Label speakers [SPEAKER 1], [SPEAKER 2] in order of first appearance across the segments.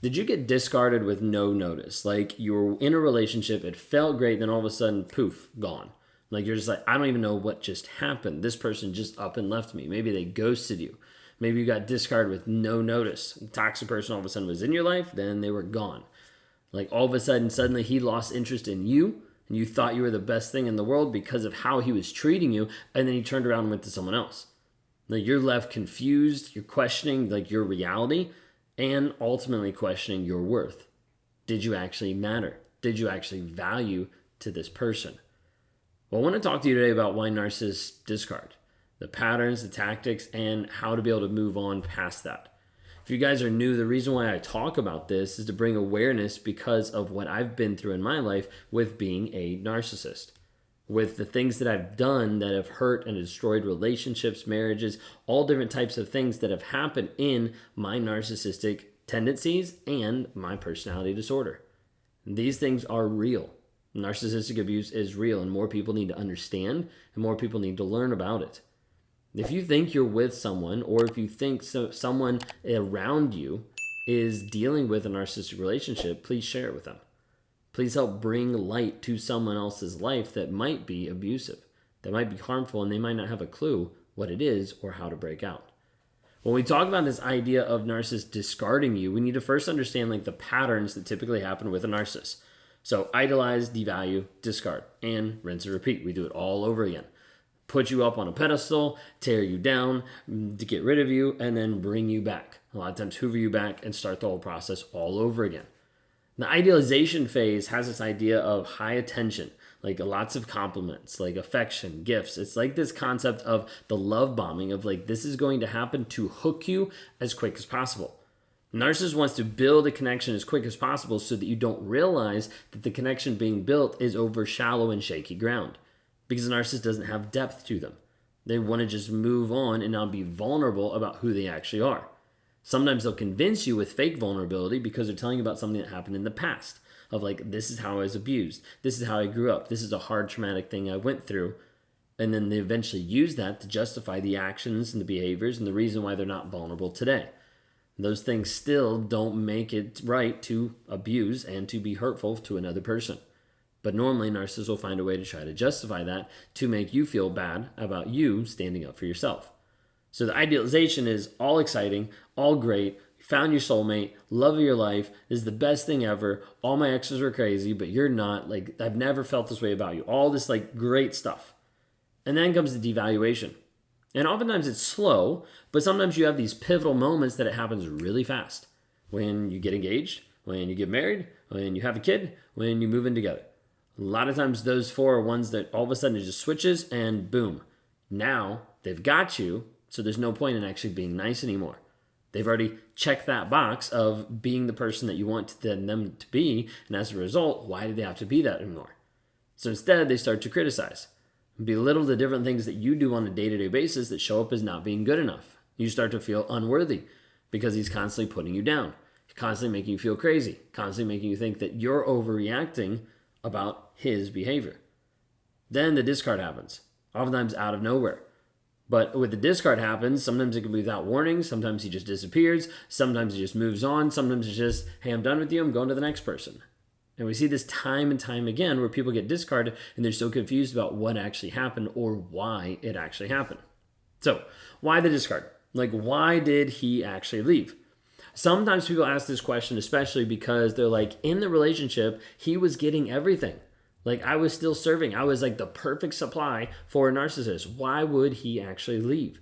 [SPEAKER 1] Did you get discarded with no notice? Like you were in a relationship, it felt great, then all of a sudden, poof, gone. Like you're just like, I don't even know what just happened. This person just up and left me. Maybe they ghosted you. Maybe you got discarded with no notice. A toxic person all of a sudden was in your life, then they were gone. Like all of a sudden, suddenly he lost interest in you, and you thought you were the best thing in the world because of how he was treating you, and then he turned around and went to someone else. Like you're left confused, you're questioning like your reality, and ultimately questioning your worth. Did you actually matter? Did you actually value to this person? Well, I want to talk to you today about why narcissists discard, the patterns, the tactics, and how to be able to move on past that. If you guys are new, the reason why I talk about this is to bring awareness because of what I've been through in my life with being a narcissist. With the things that I've done that have hurt and destroyed relationships, marriages, all different types of things that have happened in my narcissistic tendencies and my personality disorder. These things are real. Narcissistic abuse is real, and more people need to understand and more people need to learn about it. If you think you're with someone, or if you think someone around you is dealing with a narcissistic relationship, please share it with them. Please help bring light to someone else's life that might be abusive, that might be harmful, and they might not have a clue what it is or how to break out. When we talk about this idea of narcissists discarding you, we need to first understand like the patterns that typically happen with a narcissist. So idolize, devalue, discard, and rinse and repeat. We do it all over again. Put you up on a pedestal, tear you down to get rid of you, and then bring you back. A lot of times hoover you back and start the whole process all over again. The idealization phase has this idea of high attention, like lots of compliments, like affection, gifts. It's like this concept of the love bombing of like, this is going to happen to hook you as quick as possible. Narcissist wants to build a connection as quick as possible so that you don't realize that the connection being built is over shallow and shaky ground. Because a narcissist doesn't have depth to them. They want to just move on and not be vulnerable about who they actually are. Sometimes they'll convince you with fake vulnerability because they're telling you about something that happened in the past. Of like, this is how I was abused. This is how I grew up. This is a hard traumatic thing I went through. And then they eventually use that to justify the actions and the behaviors and the reason why they're not vulnerable today. Those things still don't make it right to abuse and to be hurtful to another person. But normally narcissists will find a way to try to justify that to make you feel bad about you standing up for yourself. So the idealization is all exciting, all great, you found your soulmate, love of your life, this is the best thing ever, all my exes were crazy, but you're not, like I've never felt this way about you, all this like great stuff. And then comes the devaluation. And oftentimes it's slow, but sometimes you have these pivotal moments that it happens really fast. When you get engaged, when you get married, when you have a kid, when you move in together. A lot of times those four are ones that all of a sudden it just switches and boom. Now they've got you, so there's no point in actually being nice anymore. They've already checked that box of being the person that you want them to be, and as a result, why do they have to be that anymore? So instead, they start to criticize, belittle the different things that you do on a day-to-day basis that show up as not being good enough. You start to feel unworthy because he's constantly putting you down, constantly making you feel crazy, constantly making you think that you're overreacting about his behavior. Then the discard happens, oftentimes out of nowhere. But with the discard happens, sometimes it can be without warning, sometimes he just disappears, sometimes he just moves on, sometimes it's just, hey, I'm done with you, I'm going to the next person. And we see this time and time again where people get discarded and they're so confused about what actually happened or why it actually happened. So, why the discard? Like, why did he actually leave? Sometimes people ask this question, especially because they're like, in the relationship, he was getting everything. Like, I was still serving. I was like the perfect supply for a narcissist. Why would he actually leave?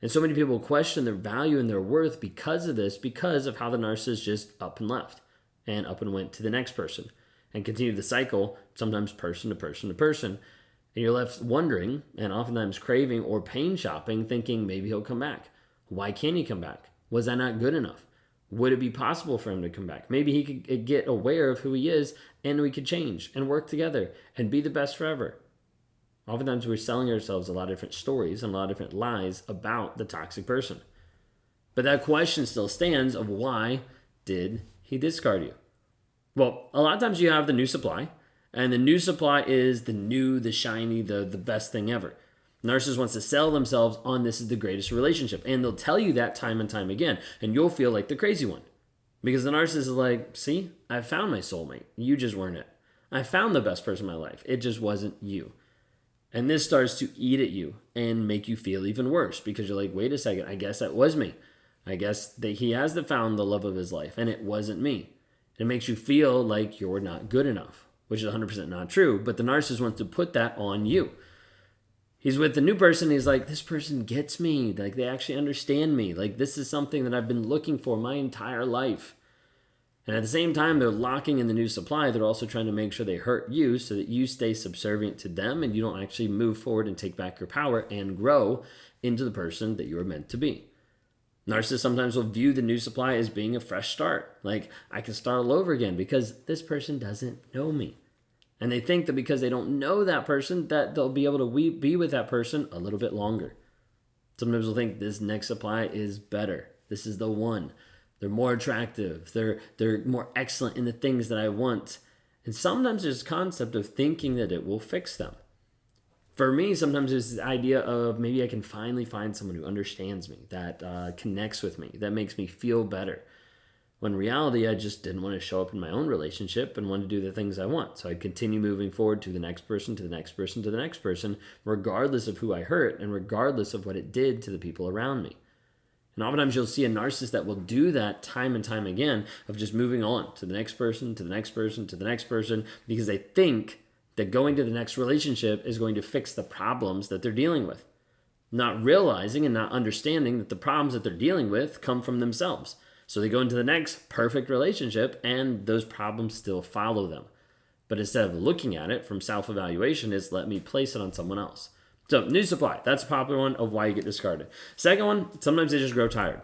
[SPEAKER 1] And so many people question their value and their worth because of this, because of how the narcissist just up and left and up and went to the next person and continued the cycle, sometimes person to person to person. And you're left wondering and oftentimes craving or pain shopping, thinking maybe he'll come back. Why can't he come back? Was I not good enough? Would it be possible for him to come back? Maybe he could get aware of who he is and we could change and work together and be the best forever. Oftentimes we're selling ourselves a lot of different stories and a lot of different lies about the toxic person. But that question still stands of why did he discard you? Well, a lot of times you have the new supply, and the new supply is the new, the shiny, the best thing ever. Narcissist wants to sell themselves on this is the greatest relationship. And they'll tell you that time and time again. And you'll feel like the crazy one. Because the narcissist is like, see, I found my soulmate. You just weren't it. I found the best person in my life. It just wasn't you. And this starts to eat at you and make you feel even worse because you're like, wait a second, I guess that was me. I guess that he has found the love of his life and it wasn't me. It makes you feel like you're not good enough, which is 100% not true. But the narcissist wants to put that on you. He's with the new person. He's like, this person gets me. Like, they actually understand me. Like, this is something that I've been looking for my entire life. And at the same time, they're locking in the new supply. They're also trying to make sure they hurt you so that you stay subservient to them and you don't actually move forward and take back your power and grow into the person that you were meant to be. Narcissists sometimes will view the new supply as being a fresh start. Like, I can start all over again because this person doesn't know me. And they think that because they don't know that person, that they'll be able to be with that person a little bit longer. Sometimes they'll think this next supply is better. This is the one. They're more attractive. They're more excellent in the things that I want. And sometimes there's a concept of thinking that it will fix them. For me, sometimes there's this idea of maybe I can finally find someone who understands me, that connects with me, that makes me feel better. When in reality, I just didn't want to show up in my own relationship and want to do the things I want. So I'd continue moving forward to the next person, to the next person, to the next person, regardless of who I hurt and regardless of what it did to the people around me. And oftentimes you'll see a narcissist that will do that time and time again of just moving on to the next person, to the next person, to the next person, because they think that going to the next relationship is going to fix the problems that they're dealing with. Not realizing and not understanding that the problems that they're dealing with come from themselves. So they go into the next perfect relationship and those problems still follow them. But instead of looking at it from self-evaluation, is let me place it on someone else. So new supply, that's a popular one of why you get discarded. Second one, sometimes they just grow tired.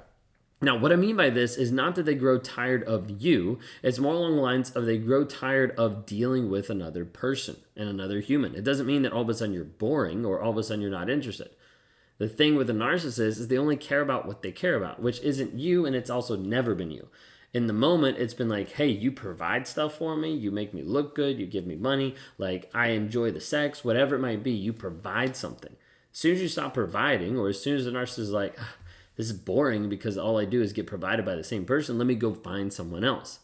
[SPEAKER 1] Now, what I mean by this is not that they grow tired of you. It's more along the lines of they grow tired of dealing with another person and another human. It doesn't mean that all of a sudden you're boring or all of a sudden you're not interested. The thing with a narcissist is they only care about what they care about, which isn't you, and it's also never been you. In the moment, it's been like, hey, you provide stuff for me, you make me look good, you give me money, like I enjoy the sex, whatever it might be, you provide something. As soon as you stop providing, or as soon as the narcissist is like, this is boring because all I do is get provided by the same person, let me go find someone else.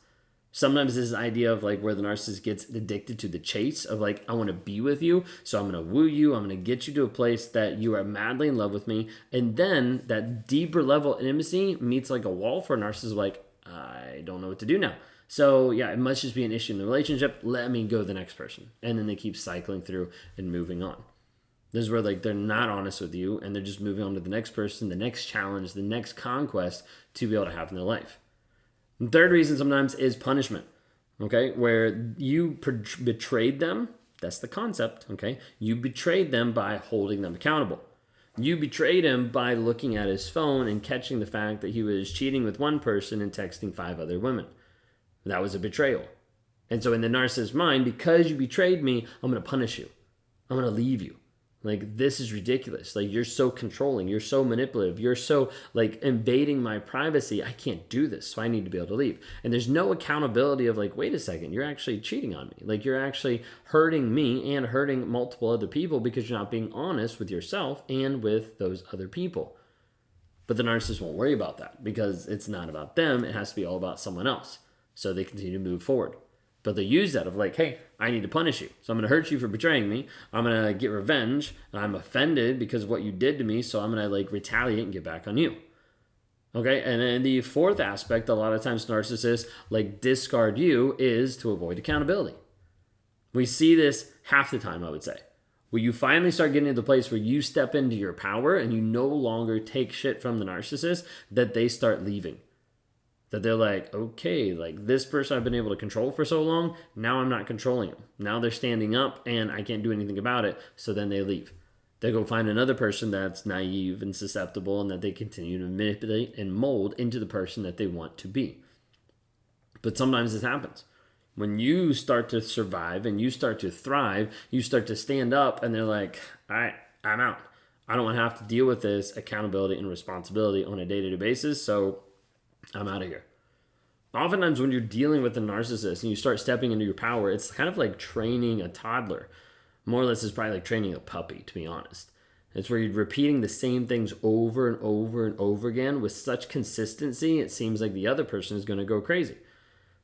[SPEAKER 1] Sometimes this idea of like where the narcissist gets addicted to the chase of like, I want to be with you, so I'm going to woo you, I'm going to get you to a place that you are madly in love with me. And then that deeper level of intimacy meets like a wall for a narcissist like, I don't know what to do now. So yeah, it must just be an issue in the relationship. Let me go to the next person. And then they keep cycling through and moving on. This is where like they're not honest with you and they're just moving on to the next person, the next challenge, the next conquest to be able to have in their life. The third reason sometimes is punishment, okay? Where you betrayed them, that's the concept, okay? You betrayed them by holding them accountable. You betrayed him by looking at his phone and catching the fact that he was cheating with one person and texting 5 other women. That was a betrayal. And so in the narcissist's mind, because you betrayed me, I'm going to punish you. I'm going to leave you. Like, this is ridiculous. Like, you're so controlling. You're so manipulative. You're so, like, invading my privacy. I can't do this, so I need to be able to leave. And there's no accountability of, like, wait a second, you're actually cheating on me. Like, you're actually hurting me and hurting multiple other people because you're not being honest with yourself and with those other people. But the narcissist won't worry about that because it's not about them. It has to be all about someone else. So they continue to move forward. But they use that of like, hey, I need to punish you. So I'm going to hurt you for betraying me. I'm going to get revenge. I'm offended because of what you did to me. So I'm going to like retaliate and get back on you. Okay. And then the fourth aspect, a lot of times narcissists like discard you is to avoid accountability. We see this half the time, I would say. Where you finally start getting to the place where you step into your power and you no longer take shit from the narcissist, that they start leaving. That they're like, okay, like this person I've been able to control for so long, now I'm not controlling them. Now they're standing up and I can't do anything about it. So then they leave. They go find another person that's naive and susceptible and that they continue to manipulate and mold into the person that they want to be. But sometimes this happens. When you start to survive and you start to thrive, you start to stand up and they're like, all right, I'm out. I don't want to have to deal with this accountability and responsibility on a day-to-day basis. So I'm out of here. Oftentimes when you're dealing with a narcissist and you start stepping into your power, it's kind of like training a toddler. More or less it's probably like training a puppy, to be honest. It's where you're repeating the same things over and over and over again with such consistency, it seems like the other person is going to go crazy.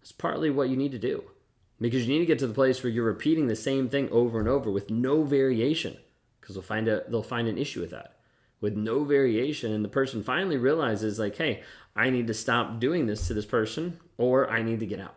[SPEAKER 1] It's partly what you need to do, because you need to get to the place where you're repeating the same thing over and over with no variation, because they'll find an issue with that. With no variation, and the person finally realizes like, hey, I need to stop doing this to this person, or I need to get out.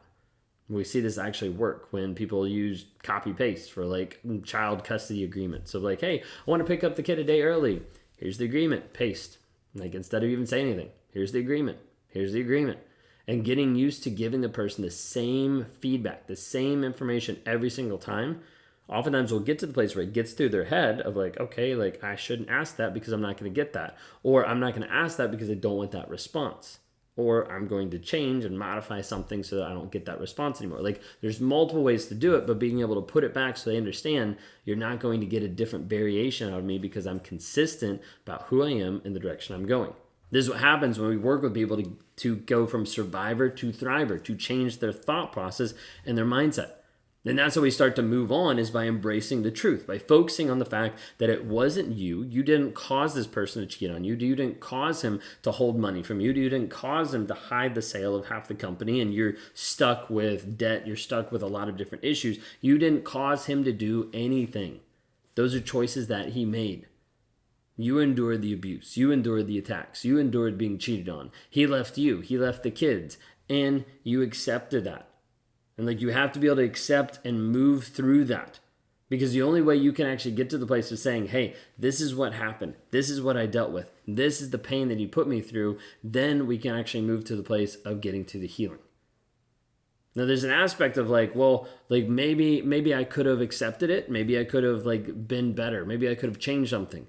[SPEAKER 1] We see this actually work when people use copy paste for like child custody agreements. So like, hey, I want to pick up the kid a day early. Here's the agreement, paste. Like instead of even saying anything, here's the agreement, here's the agreement. And getting used to giving the person the same feedback, the same information every single time. Oftentimes we'll get to the place where it gets through their head of like, okay, like I shouldn't ask that because I'm not going to get that. Or I'm not going to ask that because I don't want that response. Or I'm going to change and modify something so that I don't get that response anymore. Like there's multiple ways to do it, but being able to put it back so they understand you're not going to get a different variation out of me because I'm consistent about who I am and the direction I'm going. This is what happens when we work with people to go from survivor to thriver, to change their thought process and their mindset. And that's how we start to move on, is by embracing the truth, by focusing on the fact that it wasn't you. You didn't cause this person to cheat on you. You didn't cause him to hold money from you. You didn't cause him to hide the sale of half the company, and you're stuck with debt. You're stuck with a lot of different issues. You didn't cause him to do anything. Those are choices that he made. You endured the abuse. You endured the attacks. You endured being cheated on. He left you. He left the kids. And you accepted that. And like you have to be able to accept and move through that. Because the only way you can actually get to the place of saying, hey, this is what happened. This is what I dealt with. This is the pain that you put me through. Then we can actually move to the place of getting to the healing. Now there's an aspect of like, well, like maybe I could have accepted it. Maybe I could have like been better. Maybe I could have changed something.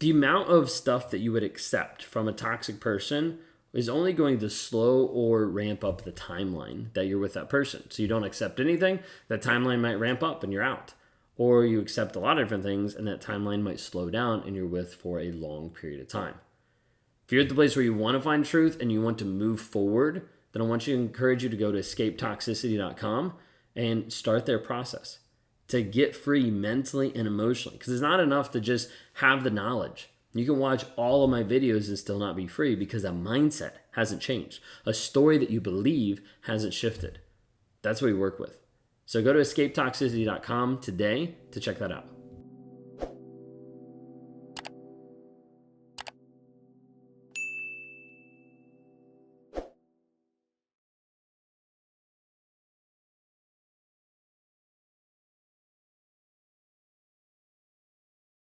[SPEAKER 1] The amount of stuff that you would accept from a toxic person is only going to slow or ramp up the timeline that you're with that person. So you don't accept anything, that timeline might ramp up and you're out. Or you accept a lot of different things and that timeline might slow down and you're with for a long period of time. If you're at the place where you want to find truth and you want to move forward, then I want to encourage you to go to escapetoxicity.com and start their process to get free mentally and emotionally. Because it's not enough to just have the knowledge. You can watch all of my videos and still not be free because a mindset hasn't changed. A story that you believe hasn't shifted. That's what we work with. So go to escapetoxicity.com today to check that out.